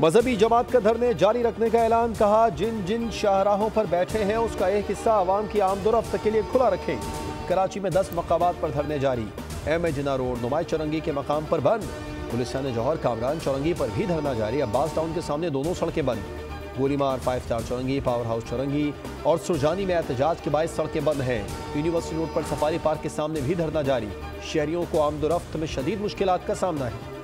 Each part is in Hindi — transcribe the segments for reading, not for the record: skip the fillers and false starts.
मजहबी जमात का धरने जारी रखने का ऐलान। कहा जिन जिन शाहराहों पर बैठे हैं उसका एक हिस्सा आवाम की आमदोरफ्त के लिए खुला रखें। कराची में 10 मकामात पर धरने जारी। एम जिन्ना रोड नुमाई चौरंगी के मकाम पर बंद। पुलिसिया जौहर कामरान चौरंगी पर भी धरना जारी। अब्बास टाउन के सामने दोनों सड़कें बंद। गोलीमार 5 स्टार चौरंगी, पावर हाउस चौरंगी और सुरजानी में एहतजाज के बायस सड़कें बंद हैं। यूनिवर्सिटी रोड पर सफारी पार्क के सामने भी धरना जारी। शहरियों को आमदोरफ्त में शदीद मुश्किलात का सामना है।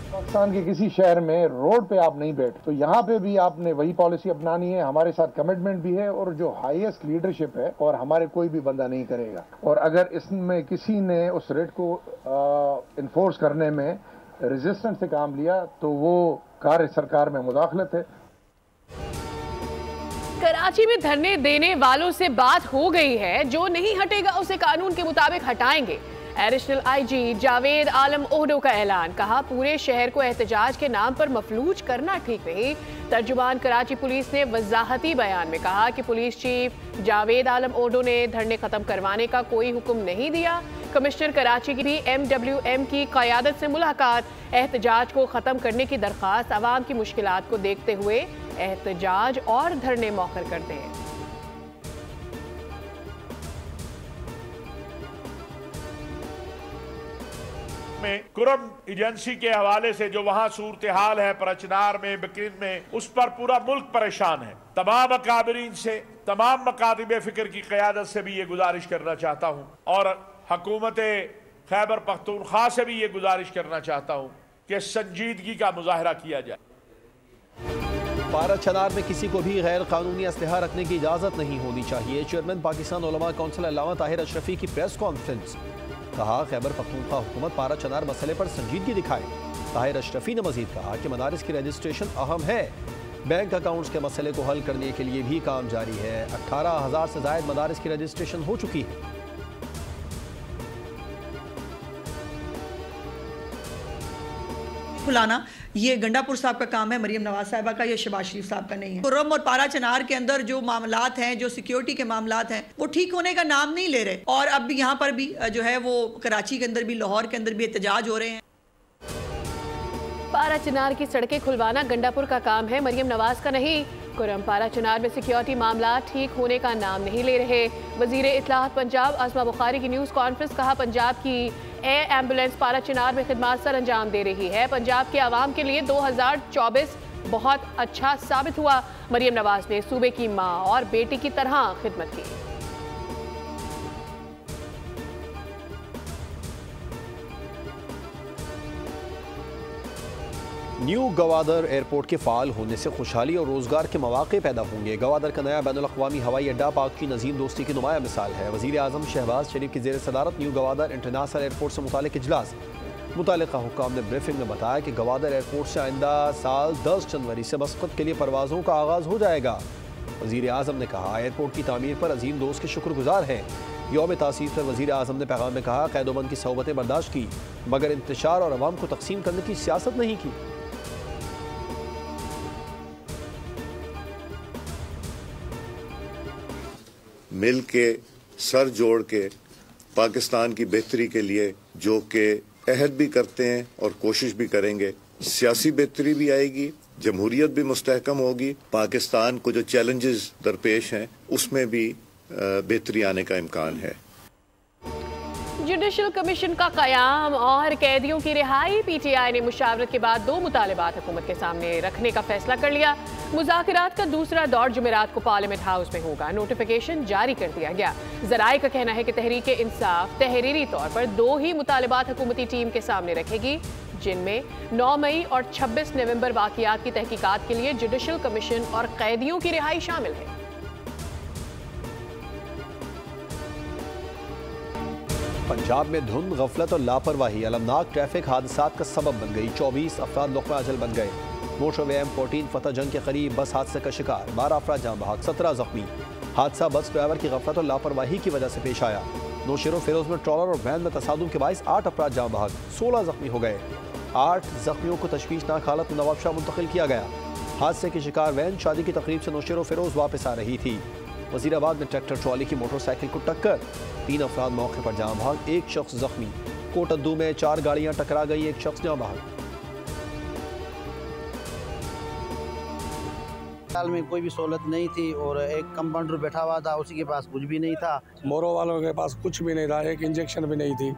पाकिस्तान के किसी शहर में रोड पे आप नहीं बैठ, तो यहाँ पे भी आपने वही पॉलिसी अपनानी है। हमारे साथ कमिटमेंट भी है और जो हाईएस्ट लीडरशिप है और हमारे कोई भी बंदा नहीं करेगा। और अगर इसमें किसी ने उस रेट को इन्फोर्स करने में रेजिस्टेंस से काम लिया तो वो कार्य सरकार में मुदाखलत है। कराची में धरने देने वालों से बात हो गई है, जो नहीं हटेगा उसे कानून के मुताबिक हटाएंगे। एडिशनल आईजी जावेद आलम ओहडो का ऐलान। कहा पूरे शहर को एहतजाज के नाम पर मफलूज करना ठीक नहीं। तर्जुमान कराची पुलिस ने वजाहती बयान में कहा कि पुलिस चीफ जावेद आलम ओहडो ने धरने खत्म करवाने का कोई हुक्म नहीं दिया। कमिश्नर कराची की भी MWM की क़यादत से मुलाकात। एहतजाज को खत्म करने की दरख्वास्त। आवाम की मुश्किलात को देखते हुए एहतजाज और धरने मौखर करते हैं। कुरम एजेंसी के हवाले से जो वहाँ सूरत हाल है परचनार में, बकरीन में, उस पर पूरा मुल्क परेशान है। तमाम अकाबरीन से, तमाम मकातिब फिक्र की क़यादत से भी ये गुजारिश करना चाहता हूँ और हुकूमत खैबर पख्तूनख्वा से भी ये गुजारिश करना चाहता हूँ कि संजीदगी का मुजाहरा किया जाए। पारा चनार में किसी को भी गैर कानूनी असलहा रखने की इजाज़त नहीं होनी चाहिए। चेयरमैन पाकिस्तान उलमा कौंसिल अल्लामा ताहिर अशरफी की प्रेस कॉन्फ्रेंस। कहा खैबर पख्तूनख्वा हुकूमत पारा चनार मसले पर संजीदगी दिखाए। ताहिर अशरफी ने मजीद कहा कि मदारिस की रजिस्ट्रेशन अहम है। बैंक अकाउंट्स के मसले को हल करने के लिए भी काम जारी है। 18,000 से ज़ायद मदारिस की रजिस्ट्रेशन हो चुकी है। खुलाना ये गंडापुर साहब का काम है, मरियम नवाज साहिबा का, या शहबाज शरीफ साहब का नहीं है। खुर्रम और पारा चनार के अंदर जो मामलात हैं, जो सिक्योरिटी के मामलात हैं, वो ठीक होने का नाम नहीं ले रहे। और अब यहाँ पर भी जो है वो कराची के अंदर भी, लाहौर के अंदर भी एहतजाज हो रहे हैं। पारा चनार की सड़कें खुलवाना गंडापुर का काम है, मरियम नवाज का नहीं। खुर्रम पारा चनार में सिक्योरिटी मामला ठीक होने का नाम नहीं ले रहे। वजीर इत्तलात पंजाब आसमा बुखारी की न्यूज़ कॉन्फ्रेंस। कहा पंजाब की एयर एम्बुलेंस पारा चनार में खिदमत सर अंजाम दे रही है। पंजाब के आवाम के लिए 2024 बहुत अच्छा साबित हुआ। मरियम नवाज ने सूबे की माँ और बेटी की तरह खिदमत की। न्यू गवादर एयरपोर्ट के फाल होने से खुशहाली और रोजगार के मौके पैदा होंगे। गवादर का नया बैनुल-अक़वामी हवाई अड्डा पाक की नज़ीम दोस्ती की नुमाया मिसाल है। वज़ीर आज़म शहबाज शरीफ की ज़ेर सदारत न्यू गवादर इंटरनेशनल एयरपोर्ट से मुतालिक इजलास। मुतालिका हुक्काम ने ब्रीफिंग में बताया कि गवादर एयरपोर्ट से आइंदा साल 10 जनवरी से मस्कत के लिए परवाज़ों का आगाज़ हो जाएगा। वज़ीर आज़म ने कहा एयरपोर्ट की तामीर पर अजीम दोस्त के शुक्रगुजार हैं। यौम तासीस पर वज़ीर आज़म ने पैगाम में कहा क़ैदोबंद की सोबतें बर्दाश्त की मगर इंतशार और अवाम को तकसीम करने की सियासत नहीं की। मिल के सर जोड़ के पाकिस्तान की बेहतरी के लिए जो कि अहद भी करते हैं और कोशिश भी करेंगे, सियासी बेहतरी भी आएगी, जमहूरियत भी मुस्तहकम होगी, पाकिस्तान को जो चैलेंजेस दरपेश हैं उसमें भी बेहतरी आने का इम्कान है। जुडिशल कमीशन का कयाम और कैदियों की रिहाई। PTI ने मुशावरत के बाद 2 मुतालिबात हुकूमत के सामने रखने का फैसला कर लिया। मुज़ाकरात का दूसरा दौर जुमेरात को पार्लियामेंट हाउस में होगा। नोटिफिकेशन जारी कर दिया गया। ज़राए का कहना है कि तहरीक इंसाफ तहरीरी तौर पर 2 ही मुतालिबात हुकूमती टीम के सामने रखेगी, जिनमें 9 मई और 26 नवंबर वाक़ियात की तहकीकात के लिए जुडिशल कमीशन और कैदियों की रिहाई शामिल है। पंजाब में धुंध, गफलत और लापरवाही अलमनाक ट्रैफिक हादसात का सबब बन गई। 24 अफराद लुक़मा अजल बन गए। मोटरवे M14 फतेह जंग के करीब बस हादसे का शिकार, 12 अफराद जाँ बहक, 17 जख्मी। हादसा बस ड्राइवर की गफलत और लापरवाही की वजह से पेश आया। नौशेरो फिरोज में ट्रॉलर और वैन में तसादुम के बाइस 8 अफराद जाँ बहक, 16 जख्मी हो गए। 8 जख्मियों को तशवीशनाक हालत में नवाबशाह मुंतकिल किया गया। हादसे की शिकार वैन शादी की तकरीब से नौशेरो फिरोज वापस आ रही थी। वजीराबाद में ट्रैक्टर ट्रॉली की मोटरसाइकिल को टक्कर, 3 अफराद मौके पर जाँ बहक, 1 शख्स जख्मी। कोटद्दू में 4 गाड़ियां टकरा गई, एक शख्स जाँ बहक। अस्पताल में कोई भी सहूलत नहीं थी और एक कंपाउंडर बैठा हुआ था, उसी के पास कुछ भी नहीं था। मोरो वालों के पास कुछ भी नहीं था, एक इंजेक्शन भी नहीं थी।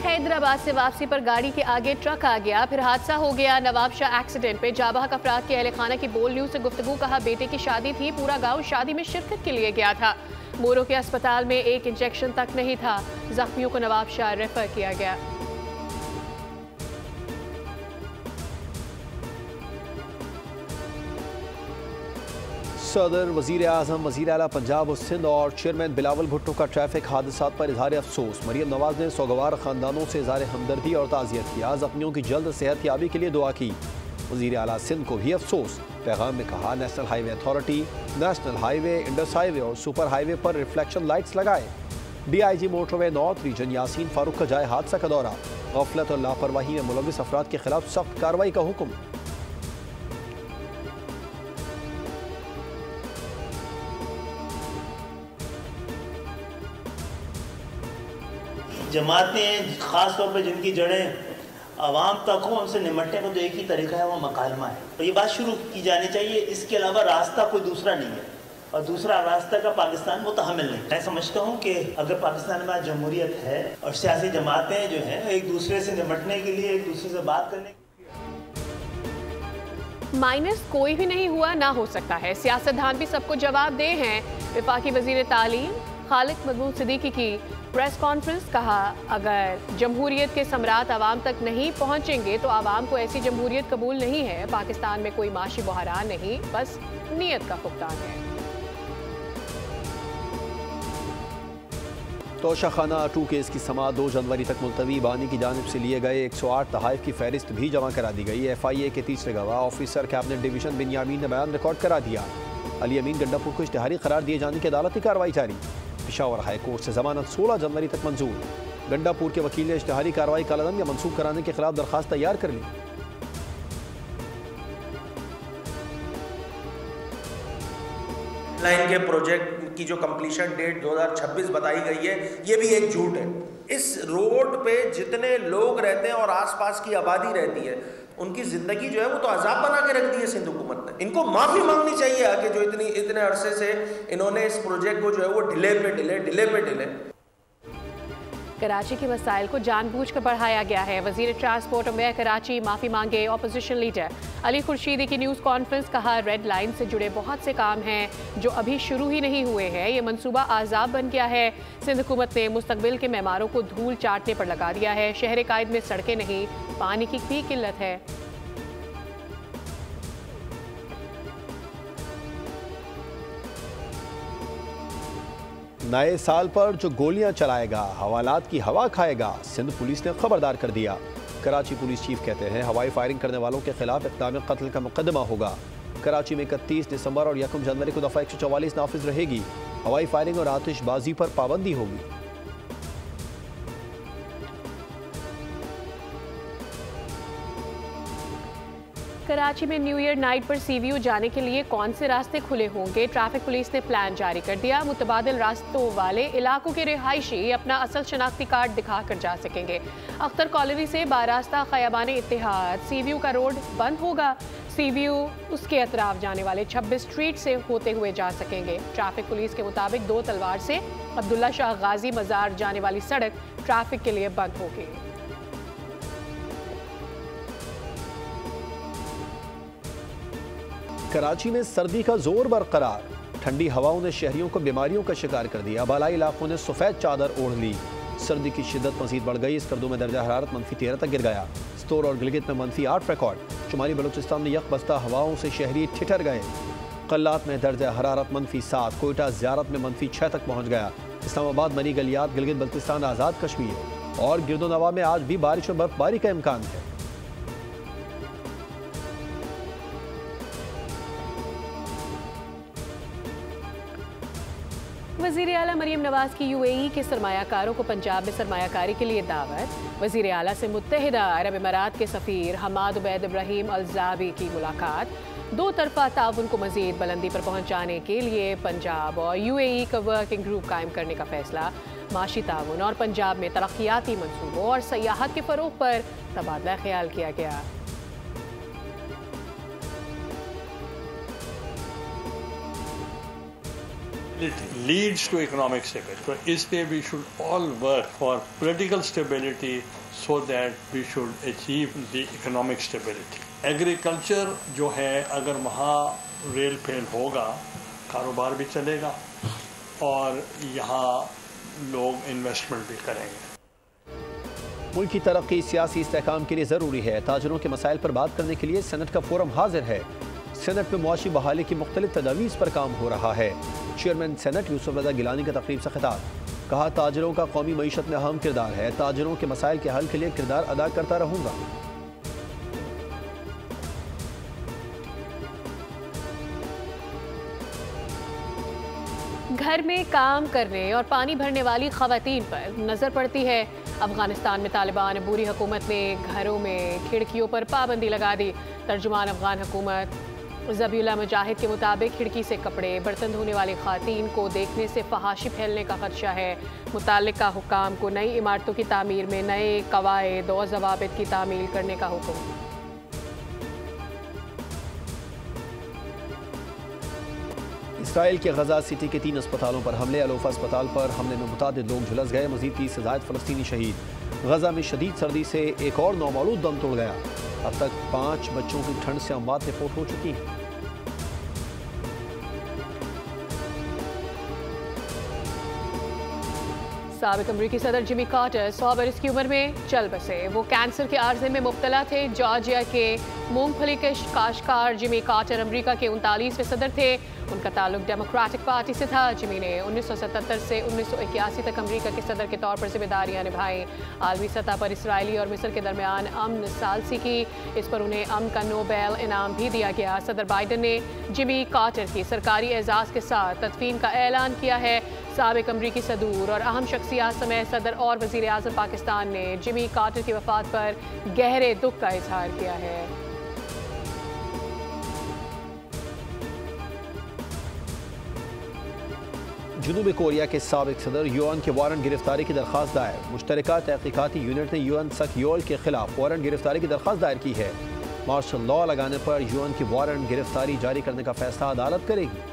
हैदराबाद से वापसी पर गाड़ी के आगे ट्रक आ गया, फिर हादसा हो गया। नवाब शाह एक्सीडेंट पे जाबहक अफराद के अहले खाना की बोल न्यूज से गुफ्तगू। कहा बेटे की शादी थी, पूरा गांव शादी में शिरकत के लिए गया था। मोरो के अस्पताल में एक इंजेक्शन तक नहीं था, जख्मियों को नवाब शाह रेफर किया गया। सदर, वजीर आजम, वजीर आला पंजाब और सिंध और चेयरमैन बिलावल भुट्टो का ट्रैफिक हादसात पर इजहार अफसोस। मरियम नवाज ने सोगवार खानदानों से इजहार हमदर्दी और ताज़ियत किया, जख्मियों की जल्द सेहत याबी के लिए दुआ की। वजीर आला सिंध को भी अफसोस। पैगाम में कहा national highway authority national highway, Indus highway और सुपर हाईवे पर रिफ्लेक्शन लाइट्स लगाए। DIG motorway north region Yasin Farooq का जाए हादसा का दौरा। गफलत और लापरवाही में मुलविस अफराद के खिलाफ सख्त कार्रवाई का हुक्म। जमातें ख़ास तौर पर जिनकी जड़ें आवाम तक हो, उनसे निमटने का तो एक ही तरीका है, वो मकालमा है। तो ये बात शुरू की जानी चाहिए। इसके अलावा रास्ता कोई दूसरा नहीं है, और दूसरा रास्ता का पाकिस्तान मुतहम्मिल नहीं। मैं समझता हूँ कि अगर पाकिस्तान में जमहूरियत है और सियासी जमातें जो हैं एक दूसरे से निमटने के लिए, एक दूसरे से बात करने माइनस कोई भी नहीं हुआ, ना हो सकता है। सियासतदान भी सबको जवाब दे हैं। वफाकी वजीर तालीम खालिद महमूद सिद्दीकी की प्रेस कॉन्फ्रेंस। कहा अगर जमहूरियत के सम्राट आवाम तक नहीं पहुंचेंगे तो आवाम को ऐसी जमहूरियत कबूल नहीं है। पाकिस्तान में कोई माशी बहरान नहीं, बस नीयत का फुकदान है। तोशाखाना 2 केस की समाअत 2 जनवरी तक मुलतवी। बानी की जानिब से लिए गए 108 तहाइफ की फहरिस्त भी जमा करा दी गई। FIA के तीसरे गवाह ऑफिसर कैबिनेट डिवीजन बिनयामीन ने बयान रिकॉर्ड करा दिया। अली अमीन गंडापुर को इश्तिहारी करार दिए जाने की अदालती कार्रवाई जारी। पेशावर हाई कोर्ट से जमानत 16 जनवरी तक मंजूर। गंडापुर के वकील ने इश्तिहारी कार्रवाई कालअदम या मनसूख कराने के खिलाफ दरखास्त तैयार कर ली। लाइन के प्रोजेक्ट की जो कंप्लीशन डेट 2026 बताई गई है, ये भी एक झूठ है। इस रोड पे जितने लोग रहते हैं और आसपास की आबादी रहती है, उनकी जिंदगी जो है वो तो अजाब बना के रख दी है सिंध हुकूमत ने। इनको माफी मांगनी चाहिए आगे, जो इतने अरसे से इन्होंने इस प्रोजेक्ट को जो है वो डिले पे डिले। कराची के मसाइल को जानबूझकर बढ़ाया गया है। वजीर ट्रांसपोर्ट और मेयर कराची माफी मांगे। ऑपोजिशन लीडर अली खुर्शीदी की न्यूज़ कॉन्फ्रेंस। कहा रेड लाइन से जुड़े बहुत से काम हैं जो अभी शुरू ही नहीं हुए हैं। ये मंसूबा आज़ाब बन गया है। सिंध हुकूमत ने मुस्तकबिल के मेहमानों को धूल चाटने पर लगा दिया है। शहर कायद में सड़कें नहीं, पानी की भी किल्लत है। नए साल पर जो गोलियां चलाएगा, हवालात की हवा खाएगा, सिंध पुलिस ने खबरदार कर दिया। कराची पुलिस चीफ कहते हैं हवाई फायरिंग करने वालों के खिलाफ इक़दाम कत्ल का मुकदमा होगा। कराची में 31 दिसंबर और 1 जनवरी को दफ़ा 144 नाफिज रहेगी। हवाई फायरिंग और आतिशबाजी पर पाबंदी होगी। कराची में न्यू ईयर नाइट पर CVU जाने के लिए कौन से रास्ते खुले होंगे? ट्रैफिक पुलिस ने प्लान जारी कर दिया। मुतबादिल रास्तों वाले इलाकों के रिहायशी अपना असल शनाख्ती कार्ड दिखा कर जा सकेंगे। अख्तर कॉलोनी से बारास्ता खयाबान इत्तेहाद CVU का रोड बंद होगा। CVU उसके अतराफ जाने वाले 26 स्ट्रीट से होते हुए जा सकेंगे। ट्रैफिक पुलिस के मुताबिक 2 तलवार से अब्दुल्ला शाह गाजी मज़ार जाने वाली सड़क ट्रैफिक के लिए बंद होगी। कराची में सर्दी का जोर बरकरार। ठंडी हवाओं ने शहरियों को बीमारियों का शिकार कर दिया। बालाई इलाकों ने सफ़ेद चादर ओढ़ ली। सर्दी की शिद्दत मजीद बढ़ गई। स्कर्दू में दर्जा हरारत -13 तक गिर गया। स्तोर और गिलगित में -8 रिकॉर्ड। शुमाली बलूचिस्तान में यकबस्ता हवाओं से शहरी ठिठर गए। कल्लात में दर्जा हरारत -7। कोयटा ज़ियारत में -6 तक पहुँच गया। इस्लामाबाद, मनी गलियात, गिलगित बल्तिस्तान, आज़ाद कश्मीर और गिरदोनवा में आज भी बारिश और बर्फबारी का इम्कान है। वज़ीर आला मरियम नवाज की UAE के सरमायाकारों को पंजाब में सरमायाकारी के लिए दावत। वज़ीर आला से मुत्तहिदा अरब इमारात के सफ़ीर हमाद उबैद इब्राहिम अल-ज़ाबी की मुलाकात। दो तरफा ताउन को मजीद बुलंदी पर पहुंचाने के लिए पंजाब और UAE का वर्किंग ग्रुप कायम करने का फैसला। माशी ताउन और पंजाब में तरक्याती मंसूबों और सयाहत के फरोग पर तबादला ख्याल किया गया। It leads to economic stability. So इसलिए we should all work for political stability so that we should achieve the economic stability. Agriculture जो है अगर वहाँ रेल फेल होगा कारोबार भी चलेगा और यहाँ लोग इन्वेस्टमेंट भी करेंगे। मुल्क की तरक्की सियासी इस्तेहकाम के लिए ज़रूरी है। ताजरों के मसाइल पर बात करने के लिए सेनेट का फोरम हाजिर है। सेनेट में मुआशी बहाली की मुख्तलिफ तजावीज़ पर काम हो रहा है। चेयरमैन सेनेट यूसुफ रज़ा गिलानी का तकरीब से खिताब। कहा, ताजरों का कौमी मईशत में अहम किरदार है। ताजरों के मसाइल के हल के लिए किरदार अदा करता रहूँगा। घर में काम करने और पानी भरने वाली खवातीन पर नजर पड़ती है। अफगानिस्तान में तालिबान अबूरी हुकूमत ने घरों में खिड़कियों पर पाबंदी लगा दी। तर्जुमान अफगान हुकूमत ज़बीउल्लाह मुजाहिद के मुताबिक खिड़की से कपड़े बर्तन धोने वाली खातीन को देखने से फहाशी फैलने का खदशा है। मुताल्लिका हुकाम को नई इमारतों की तामीर में नए कवायद और ज़वाबित की तामील करने का हुक्म। इसराइल के गजा सिटी के 3 अस्पतालों पर हमले। अलोफा अस्पताल पर हमले में मुतादिद लोग झुलस गए। मजीद 30 से ज़ायद फ़लस्तीनी शहीद। गजा में शदीद सर्दी से एक और नौमौलूद दम तोड़ गया। अब तक 5 बच्चों की ठंड से अमवात रिपोर्ट हो चुकी है। साबिक अमरीकी सदर जिमी कार्टर 100 बरस की उम्र में चल बसे। वो कैंसर के आर्जे में मुब्तला थे। जॉर्जिया के मूंगफली के काश्तकार जिमी कार्टर अमरीका के 39वें सदर थे। उनका ताल्लुक डेमोक्रेटिक पार्टी से था। जिमी ने 1977 से 1981 तक अमरीका के सदर के तौर पर जिम्मेदारियां निभाई। आलमी सतह पर इसराइली और मिस्र के दरमियान अमन सालसी की। इस पर उन्हें अमन का नोबेल इनाम भी दिया गया। सदर बाइडन ने जिमी कार्टर की सरकारी एजाज के साथ तदफीन का ऐलान किया है। साबिक अमरीकी सदूर और अहम शख्सियात समेत सदर और वज़ीर आज़म पाकिस्तान ने जिमी कार्टर की वफ़ात पर गहरे दुख का इजहार किया है। जनूबी कोरिया के साबिक सदर युआन के वारंट गिरफ्तारी की दरख्वास्त दायर। मुश्तरका तहकीकाती यूनिट ने युआन सक्योल के खिलाफ वारंट गिरफ्तारी की दरख्वास्त दायर की है। मार्शल लॉ लगाने पर युआन की वारंट गिरफ्तारी जारी करने का फैसला अदालत करेगी।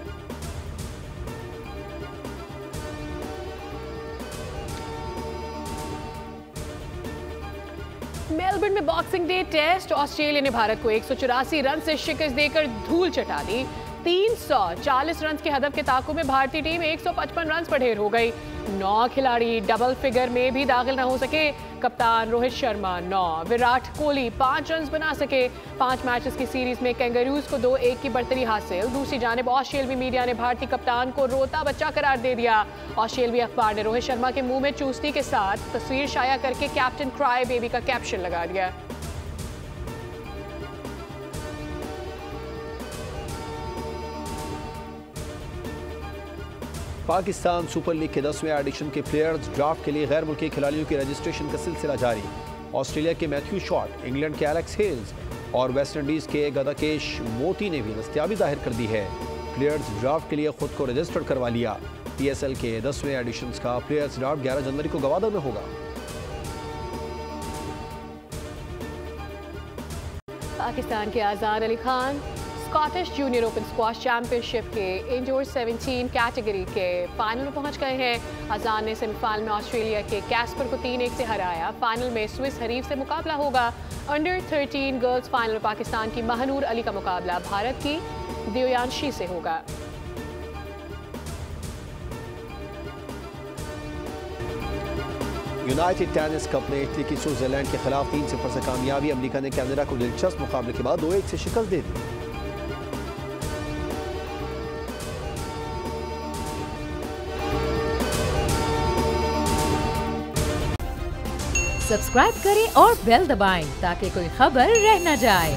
मेलबर्न में बॉक्सिंग डे टेस्ट। ऑस्ट्रेलिया ने भारत को 184 रन से शिकस्त देकर धूल चटा दी। 340 रन के हदफ के ताक़ुब में भारतीय टीम 155 रन पर ढेर हो गई। 9 खिलाड़ी डबल फिगर में भी दाखिल न हो सके। कप्तान रोहित शर्मा 9, विराट कोहली 5 रन बना सके। 5 मैचेस की सीरीज में कैंगरूज को 2-1 की बढ़तरी हासिल। दूसरी जानिब ऑस्ट्रेलियावी मीडिया ने भारतीय कप्तान को रोता बच्चा करार दे दिया। ऑस्ट्रेलियावी अखबार ने रोहित शर्मा के मुंह में चूसनी के साथ तस्वीर शाया करके कैप्टन क्राई बेबी का कैप्शन लगा दिया। पाकिस्तान सुपर लीग के 10वें एडिशन के प्लेयर्स ड्राफ्ट के लिए गैर मुल्की खिलाड़ियों के रजिस्ट्रेशन का सिलसिला जारी। ऑस्ट्रेलिया के मैथ्यू शॉट, इंग्लैंड के एलेक्स हेल्स और वेस्ट इंडीज के गदाकेश मोती ने भी दस्तयाबी जाहिर कर दी है। प्लेयर्स ड्राफ्ट के लिए खुद को रजिस्टर करवा लिया। PSL के 10वें एडिशन का प्लेयर्स ड्राफ्ट 11 जनवरी को गवादर में होगा। पाकिस्तान के Azad Ali Khan Scottish junior open squash championship के इंडोर 17 कैटेगरी के फाइनल में पहुंच गए हैं। अजान ने सेमीफाइनल में ऑस्ट्रेलिया के कैस्पर को 3-1 से हराया। फाइनल में स्विस हरीफ से मुकाबला होगा। अंडर 13 गर्ल्स फाइनल में पाकिस्तान की महनूर अली का मुकाबला भारत की दिव्यांशी से होगा। यूनाइटेड टेनिस कप में इटली की स्विट्जरलैंड के खिलाफ 3-0 से कामयाबी। अमेरिका ने कनाडा को दिलचस्प मुकाबले के बाद 2-1 से शिकस्त दे दी। सब्सक्राइब करें और बेल दबाएं ताकि कोई खबर रह न जाए।